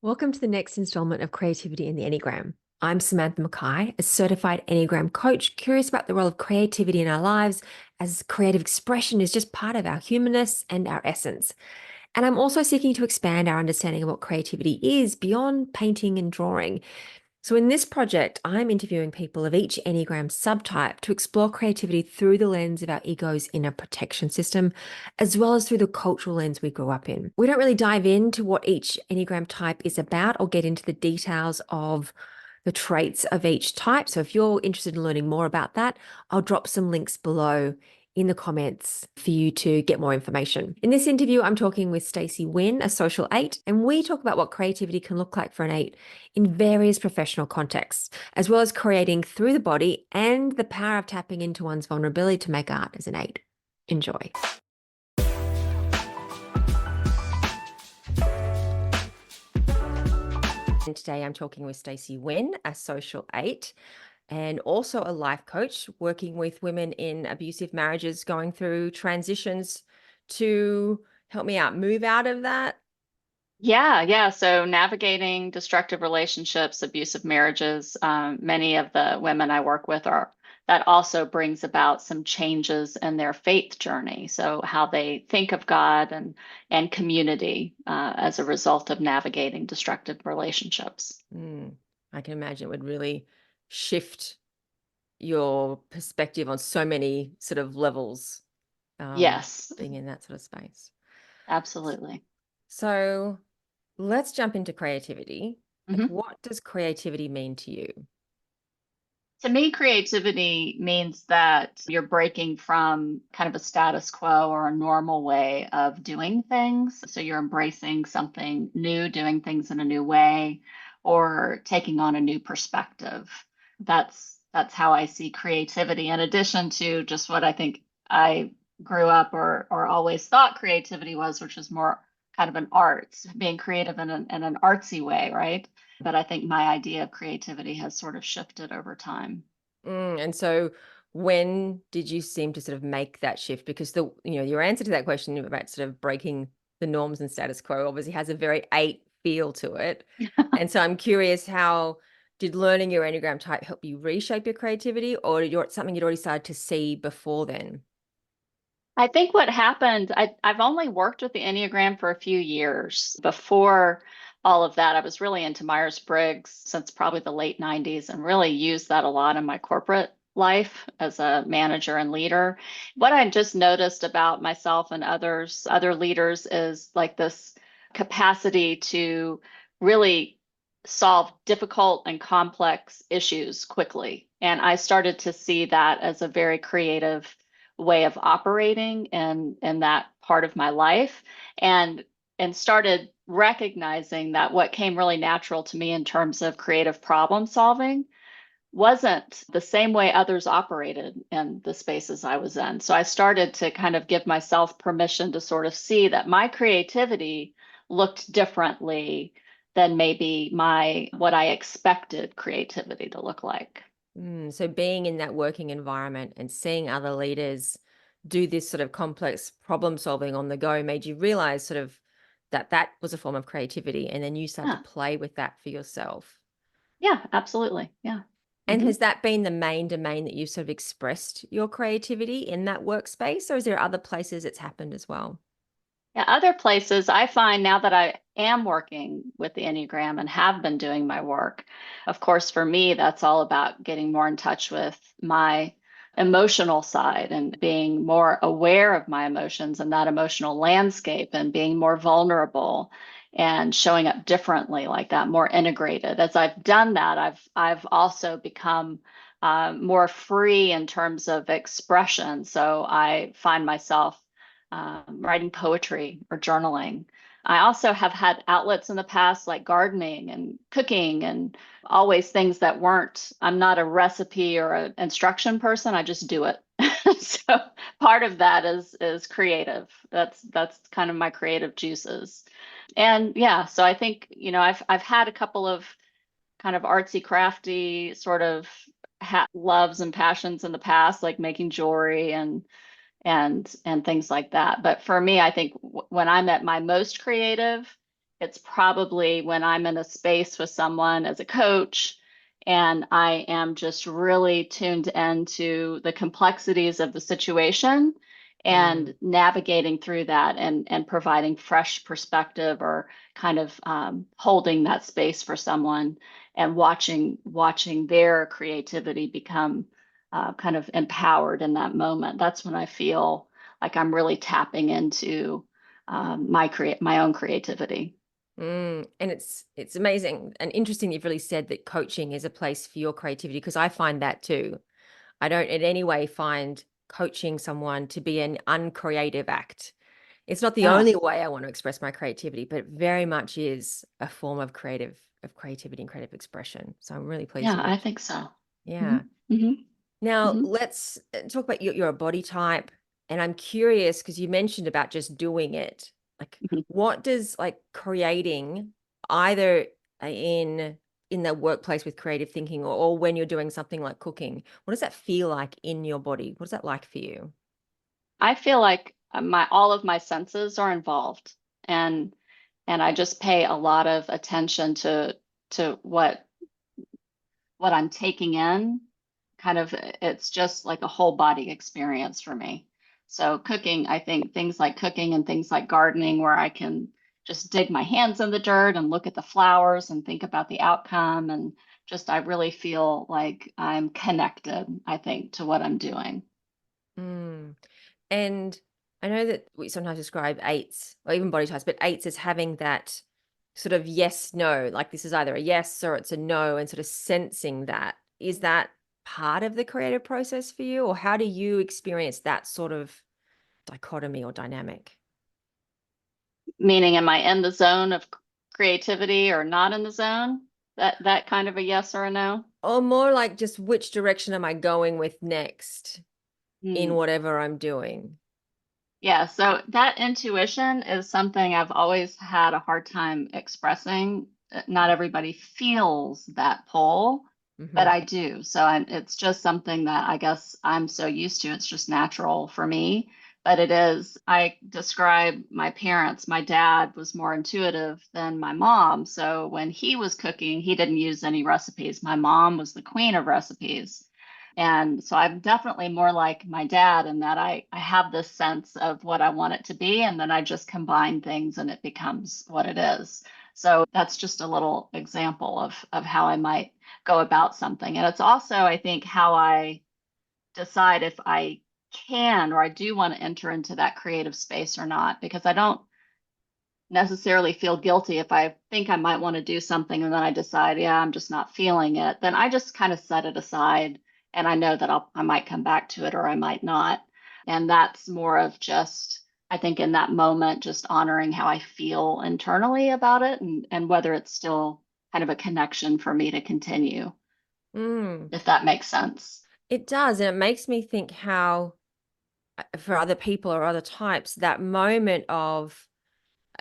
Welcome to the next installment of Creativity in the Enneagram. I'm Samantha Mackay, a certified Enneagram coach, curious about the role of creativity in our lives as creative expression is just part of our humanness and our essence. And I'm also seeking to expand our understanding of what creativity is beyond painting and drawing. So, in this project, I'm interviewing people of each Enneagram subtype to explore creativity through the lens of our ego's inner protection system, as well as through the cultural lens we grew up in. We don't really dive into what each Enneagram type is about or get into the details of the traits of each type. So, if you're interested in learning more about that, I'll drop some links below in the comments for you to get more information. In this interview, I'm talking with Stacey Wynn, a social eight, and we talk about what creativity can look like for an eight in various professional contexts, as well as creating through the body and the power of tapping into one's vulnerability to make art as an eight. Enjoy. And today I'm talking with Stacey Wynn, a social eight, and also a life coach working with women in abusive marriages going through transitions to help me out, move out of that. Yeah. So navigating destructive relationships, abusive marriages, many of the women I work with that also brings about some changes in their faith journey. So how they think of God and community as a result of navigating destructive relationships. I can imagine it would really shift your perspective on so many sort of levels, Yes, being in that sort of space. absolutely. So let's jump into creativity. Like, Mhm. what does creativity mean to you? To me, creativity means that you're breaking from kind of a status quo or a normal way of doing things. So you're embracing something new, doing things in a new way, or taking on a new perspective. That's how I see creativity, in addition to just what I think I grew up or always thought creativity was, which is more kind of an art, being creative in an artsy way, right? But I think my idea of creativity has sort of shifted over time. And so when did you seem to sort of make that shift? Because your answer to that question about sort of breaking the norms and status quo obviously has a very eight feel to it. And so I'm curious, how did learning your Enneagram type help you reshape your creativity, or something you'd already started to see before then? I think what happened, I've only worked with the Enneagram for a few years. Before all of that, I was really into Myers-Briggs since probably the late 90s and really used that a lot in my corporate life as a manager and leader. What I just noticed about myself and other leaders, is like this capacity to really solve difficult and complex issues quickly. And I started to see that as a very creative way of operating in that part of my life, and started recognizing that what came really natural to me in terms of creative problem solving wasn't the same way others operated in the spaces I was in. So I started to kind of give myself permission to sort of see that my creativity looked differently than maybe my what I expected creativity to look like. So being in that working environment and seeing other leaders do this sort of complex problem solving on the go made you realize sort of that was a form of creativity, and then you start to Yeah. play with that for yourself. Yeah, absolutely. Yeah. And Mhm. has that been the main domain that you've sort of expressed your creativity in that workspace, or is there other places it's happened as well? Yeah, other places I find now that I am working with the Enneagram and have been doing my work. Of course, for me, that's all about getting more in touch with my emotional side and being more aware of my emotions and that emotional landscape and being more vulnerable and showing up differently like that, more integrated. As I've done that, I've also become more free in terms of expression. So I find myself writing poetry or journaling. I also have had outlets in the past like gardening and cooking, and always things that weren't, I'm not a recipe or an instruction person, I just do it. So part of that is creative. That's kind of my creative juices. And yeah, so I think, I've had a couple of kind of artsy crafty sort of loves and passions in the past, like making jewelry and things like that. But for me, I think when I'm at my most creative it's probably when I'm in a space with someone as a coach and I am just really tuned into the complexities of the situation and Mm, navigating through that and providing fresh perspective or kind of holding that space for someone and watching their creativity become kind of empowered in that moment. That's when I feel like I'm really tapping into my own creativity. and it's amazing and interesting you've really said that coaching is a place for your creativity because I find that too. I don't in any way find coaching someone to be an uncreative act. It's not the Yeah, only way I want to express my creativity, but it very much is a form of creativity and creative expression. So I'm really pleased yeah, you I mentioned. think so. Hmm. Yeah. Hmm. Now Hmm. let's talk about you're a body type, and I'm curious because you mentioned about just doing it. Like, Hmm. what does like creating either in the workplace with creative thinking or when you're doing something like cooking, what does that feel like in your body? What is that like for you? I feel like my all of my senses are involved, and and I just pay a lot of attention to what I'm taking in. Kind of, it's just like a whole body experience for me. So cooking, I think things like cooking and things like gardening, where I can just dig my hands in the dirt and look at the flowers and think about the outcome. And just, I really feel like I'm connected, I think, to what I'm doing. Mm. And I know that we sometimes describe eights or even body types, but eights as having that sort of yes, no, like this is either a yes or it's a no, and sort of sensing that. Is that part of the creative process for you, or how do you experience that sort of dichotomy or dynamic? Meaning, am I in the zone of creativity or not in the zone? That kind of a yes or a no? Or more like just which direction am I going with next in Hmm. whatever I'm doing? Yeah, so that intuition is something I've always had a hard time expressing. Not everybody feels that pull, but Hmm. I do. So it's just something that I guess I'm so used to. It's just natural for me. But it is, I describe my parents. My dad was more intuitive than my mom. So when he was cooking, he didn't use any recipes. My mom was the queen of recipes. And so I'm definitely more like my dad in that I have this sense of what I want it to be, and then I just combine things and it becomes what it is. So that's just a little example of how I might go about something. And it's also, I think, how I decide if I can or I do want to enter into that creative space or not, because I don't necessarily feel guilty if I think I might want to do something and then I decide, yeah, I'm just not feeling it, then I just kind of set it aside and I know that I might come back to it or I might not. And that's more of just, I think in that moment, just honoring how I feel internally about it and whether it's still kind of a connection for me to continue, Mm, if that makes sense. it does. And it makes me think how, for other people or other types, that moment of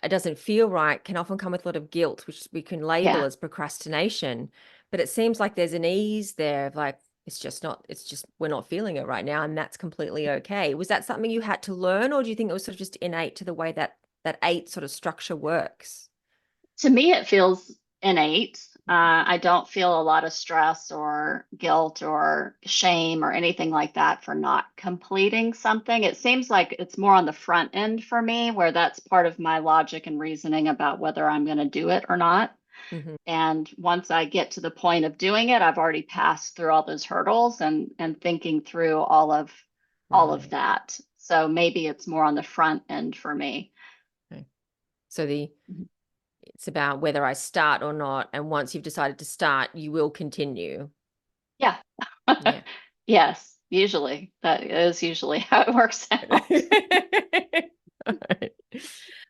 it doesn't feel right can often come with a lot of guilt, which we can label Yeah. as procrastination. But it seems like there's an ease there of like, it's just not, it's just, we're not feeling it right now. And that's completely okay. Was that something you had to learn, or do you think it was sort of just innate to the way that that eight sort of structure works? To me, it feels innate. I don't feel a lot of stress or guilt or shame or anything like that for not completing something. It seems like it's more on the front end for me, where that's part of my logic and reasoning about whether I'm going to do it or not. Hmm. And once I get to the point of doing it, I've already passed through all those hurdles and thinking through all of Right. that. So maybe it's more on the front end for me. Okay. So it's about whether I start or not. And once you've decided to start, you will continue. Yeah. Yeah. Yes, usually. That is usually how it works out. Alright.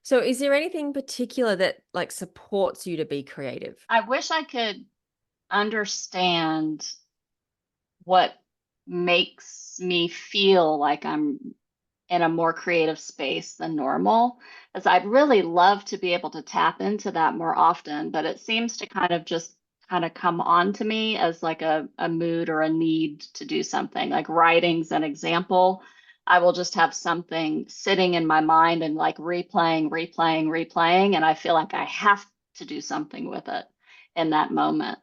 So is there anything particular that like supports you to be creative? I wish I could understand what makes me feel like I'm in a more creative space than normal. As I'd really love to be able to tap into that more often, but it seems to kind of just kind of come on to me as like a mood or a need to do something. Like writing's an example. I will just have something sitting in my mind and like replaying. And I feel like I have to do something with it in that moment.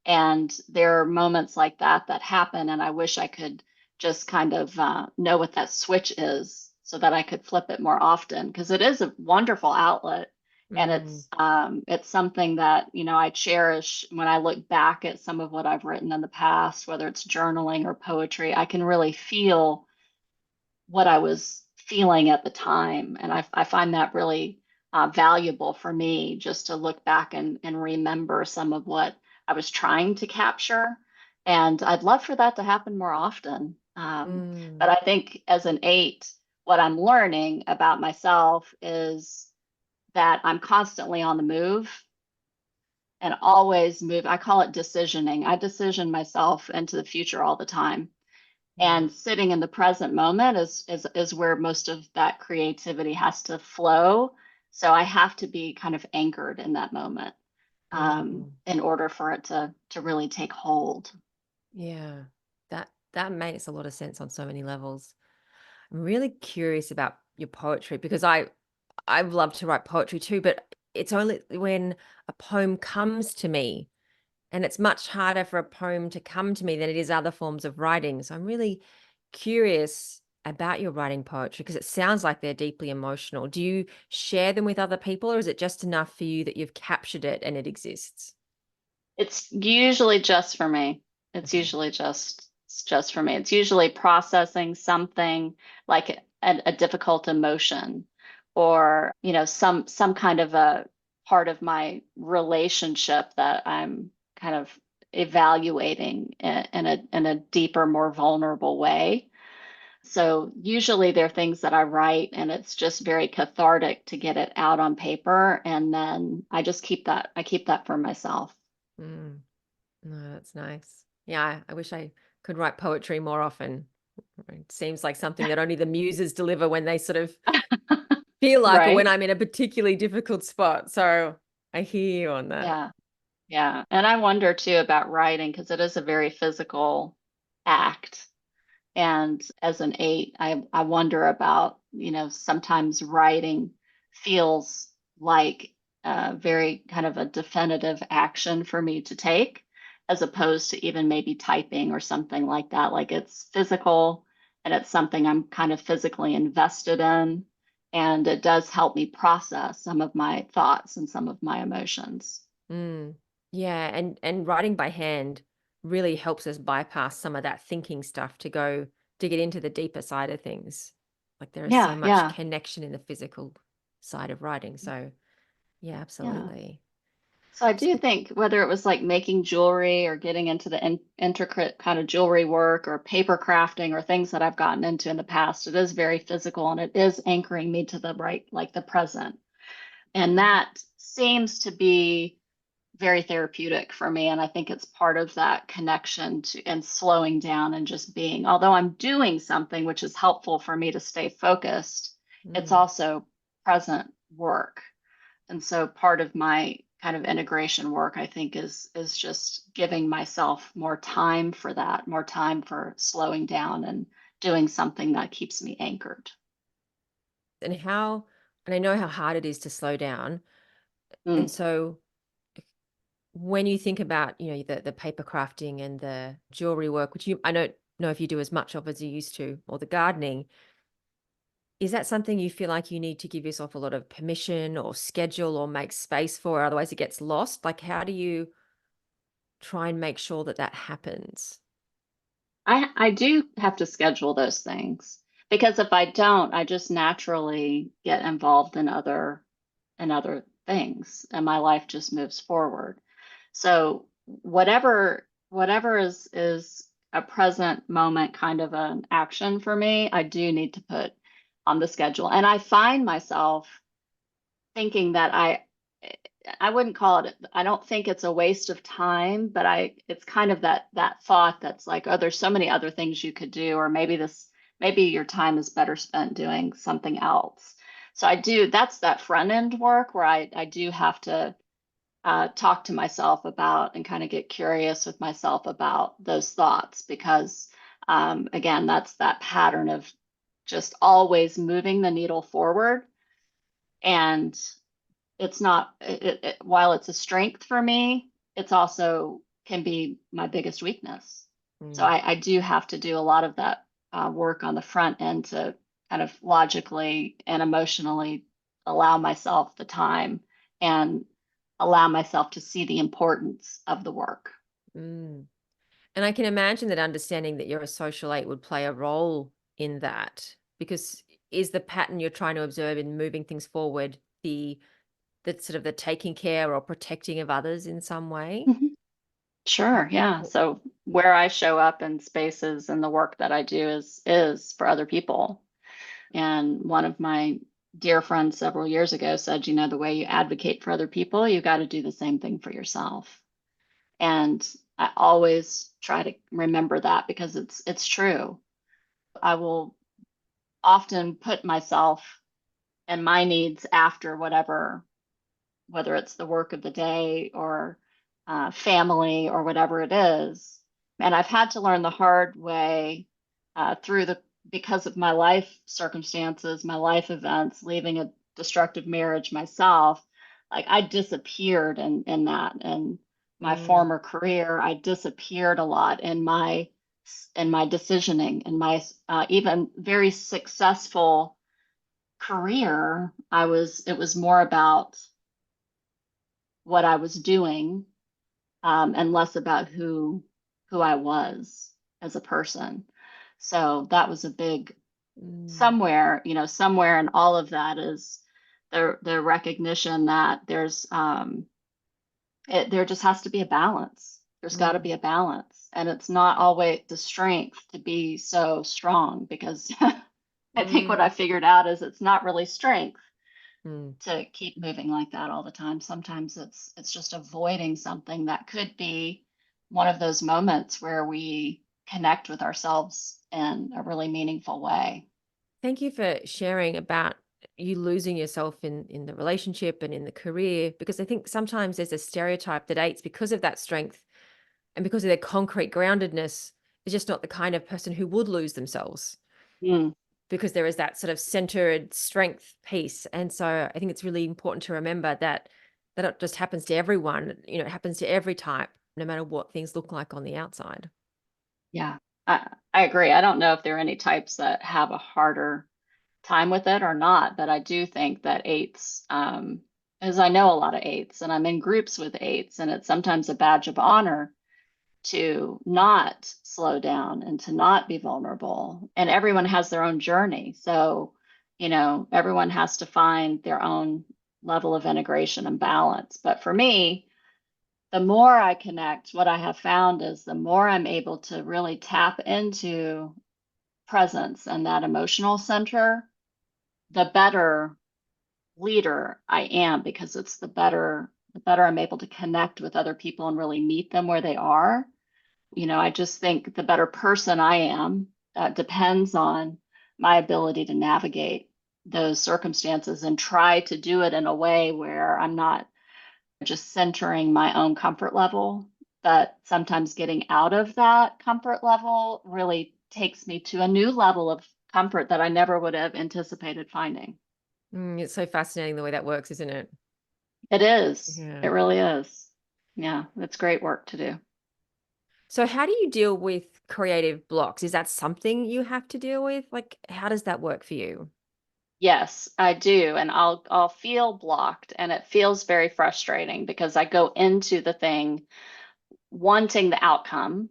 And there are moments like that that happen. And I wish I could just kind of know what that switch is so that I could flip it more often because it is a wonderful outlet. And Mm, it's something that, I cherish when I look back at some of what I've written in the past, whether it's journaling or poetry. I can really feel what I was feeling at the time. And I find that really valuable for me just to look back and remember some of what I was trying to capture. And I'd love for that to happen more often. But mm, I think as an eight, what I'm learning about myself is that I'm constantly on the move and always move. I call it decisioning. I decision myself into the future all the time. yeah. And sitting in the present moment is where most of that creativity has to flow. So I have to be kind of anchored in that moment Mm, in order for it to really take hold. yeah. That makes a lot of sense on so many levels. I'm really curious about your poetry because I love to write poetry too, but it's only when a poem comes to me, and it's much harder for a poem to come to me than it is other forms of writing. So I'm really curious about your writing poetry because it sounds like they're deeply emotional. Do you share them with other people, or is it just enough for you that you've captured it and it exists? It's usually just for me. It's Okay. usually just for me. It's usually processing something like a difficult emotion or, some kind of a part of my relationship that I'm kind of evaluating in a deeper, more vulnerable way. So usually there are things that I write and it's just very cathartic to get it out on paper. And then I keep that for myself. Mm, no, that's nice. Yeah, I wish I could write poetry more often. It seems like something that only the muses deliver when they sort of feel like, or when Right. I'm in a particularly difficult spot. So I hear you on that. Yeah. Yeah. And I wonder too about writing because it is a very physical act. And as an eight, I wonder about, sometimes writing feels like a very kind of a definitive action for me to take, as opposed to even maybe typing or something like that. Like it's physical and it's something I'm kind of physically invested in. And it does help me process some of my thoughts and some of my emotions. Mm. Yeah, and writing by hand really helps us bypass some of that thinking stuff to get into the deeper side of things. Like there is so Yeah, much yeah, connection in the physical side of writing. So yeah, yeah. absolutely. So I So, do think whether it was like making jewelry or getting into the intricate kind of jewelry work or paper crafting or things that I've gotten into in the past, it is very physical and it is anchoring me to the right, like the present. And that seems to be very therapeutic for me. And I think it's part of that connection to and slowing down and just being, although I'm doing something which is helpful for me to stay focused, it's mm, also present work. And so part of my kind of integration work, I think, is just giving myself more time for that, more time for slowing down and doing something that keeps me anchored. and and I know how hard it is to slow down. And Mm. so when you think about, the paper crafting and the jewelry work, which I don't know if you do as much of as you used to, or the gardening, is that something you feel like you need to give yourself a lot of permission or schedule or make space for, otherwise it gets lost? Like, how do you try and make sure that that happens? I do have to schedule those things because if I don't, I just naturally get involved in other things and my life just moves forward. So whatever is a present moment kind of an action for me, I do need to put on the schedule. And I find myself thinking that I wouldn't call it, I don't think it's a waste of time, but it's kind of that thought that's like, oh, there's so many other things you could do, or maybe your time is better spent doing something else. So that's that front end work where I do have to talk to myself about and kind of get curious with myself about those thoughts because again, that's that pattern of just always moving the needle forward. And it's not, while it's a strength for me, it's also can be my biggest weakness. So Mm, I do have to do a lot of that work on the front end to kind of logically and emotionally allow myself the time and allow myself to see the importance of the work. mm. And I can imagine that understanding that you're a social eight would play a role in that, because is the pattern you're trying to observe in moving things forward the sort of the taking care or protecting of others in some way? Mhm. Sure, yeah. Oh, So where I show up in spaces and the work that I do is for other people. And one of my dear friends several years ago said, you know, the way you advocate for other people, you got to do the same thing for yourself. And I always try to remember that because it's true. I will often put myself and my needs after whatever, whether it's the work of the day or family or whatever it is. And I've had to learn the hard way through the because of my life circumstances, my life events, leaving a destructive marriage myself. Like I disappeared in that. And my mm, former career, I disappeared a lot in my decisioning and my even very successful career. It was more about what I was doing, and less about who I was as a person. So that was a big mm, somewhere, you know, somewhere in all of that is the recognition that there just has to be a balance. There's got to mm, be a balance, and it's not always the strength to be so strong because I think what I mm, figured out is it's not really strength mm. to keep moving like that all the time. Sometimes it's just avoiding something that could be one of those moments where we connect with ourselves in a really meaningful way. Thank you for sharing about you losing yourself in the relationship and in the career, because I think sometimes there's a stereotype that eights, because of that strength and because of their concrete groundedness, is just not the kind of person who would lose themselves, Mm, because there is that sort of centered strength piece. And so I think it's really important to remember that it just happens to everyone. It happens to every type, no matter what things look like on the outside. yeah, I agree. I don't know if there are any types that have a harder time with it or not, but I do think that eights, as I know a lot of eights, and I'm in groups with eights, and it's sometimes a badge of honor to not slow down and to not be vulnerable. And everyone has their own journey. So, you know, everyone has to find their own level of integration and balance. But for me, the more I connect, what I have found is the more I'm able to really tap into presence and that emotional center, the better leader I am because it's the better I'm able to connect with other people and really meet them where they are. You know, I just think the better person I am depends on my ability to navigate those circumstances and try to do it in a way where I'm not just centering my own comfort level, but sometimes getting out of that comfort level really takes me to a new level of comfort that I never would have anticipated finding. It's so fascinating the way that works, isn't it? It is. It Yeah. really is. Yeah, it's great work to do. So how do you deal with creative blocks? Is that something you have to deal with? Like, how does that work for you? Yes, I do. And I'll feel blocked and it feels very frustrating because I go into the thing wanting the outcome.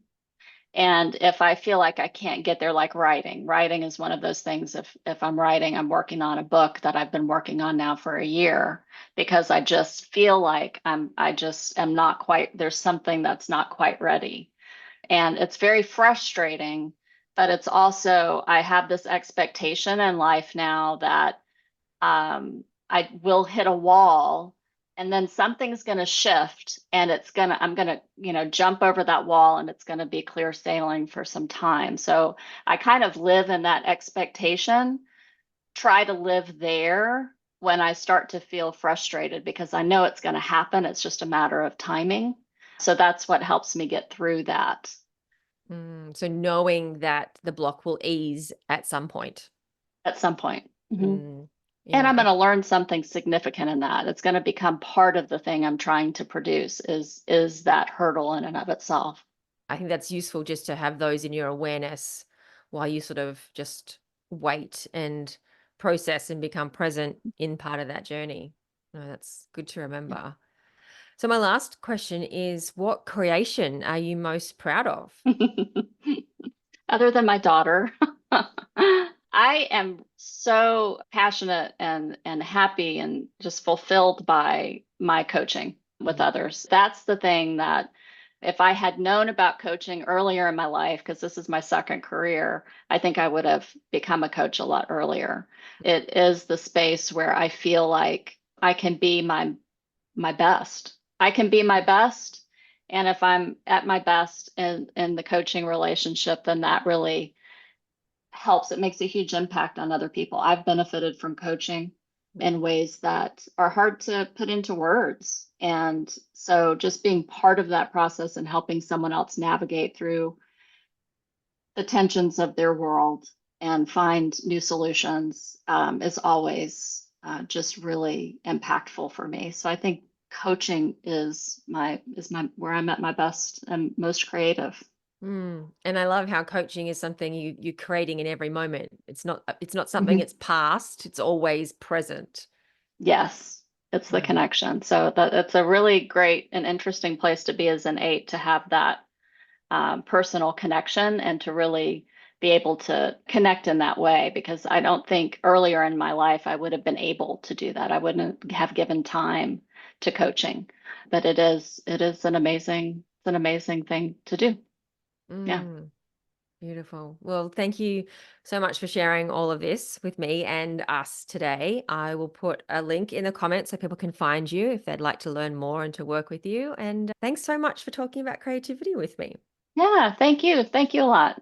And if I feel like I can't get there, like writing is one of those things. If I'm writing, I'm working on a book that I've been working on now for a year because I just feel like I just am not quite, there's something that's not quite ready. And it's very frustrating, but it's also, I have this expectation in life now that I will hit a wall and then something's going to shift and I'm going to, you know, jump over that wall and it's going to be clear sailing for some time. So I kind of live in that expectation, try to live there when I start to feel frustrated because I know it's going to happen. It's just a matter of timing. So that's what helps me get through that. So knowing that the block will ease at some point. at some point. Mhm. Mm, And I'm yeah, going to learn something significant in that. It's going to become part of the thing I'm trying to produce is that hurdle in and of itself. I think that's useful just to have those in your awareness while you sort of just wait and process and become present in part of that journey. No, that's good to remember. So my last question is, what creation are you most proud of? Other than my daughter, I am so passionate and happy and just fulfilled by my coaching with Mm, others. That's the thing that if I had known about coaching earlier in my life, because this is my second career, I think I would have become a coach a lot earlier. It is the space where I feel like I can be my best. I can be my best. And if I'm at my best in the coaching relationship, then that really helps. It makes a huge impact on other people. I've benefited from coaching in ways that are hard to put into words. And so just being part of that process and helping someone else navigate through the tensions of their world and find new solutions is always just really impactful for me. So I think coaching is my where I'm at my best and most creative. And I love how coaching is something you're creating in every moment. It's not something Mhm. it's past, it's always present. Yes, it's the Mm, connection. So that's a really great and interesting place to be as an eight to have that personal connection and to really be able to connect in that way because I don't think earlier in my life I would have been able to do that. I wouldn't have given time to coaching, but it is an amazing thing to do. Yeah. mm. Beautiful. Well, thank you so much for sharing all of this with me and us today. I will put a link in the comments so people can find you if they'd like to learn more and to work with you. And thanks so much for talking about creativity with me. Yeah, thank you. Thank you a lot.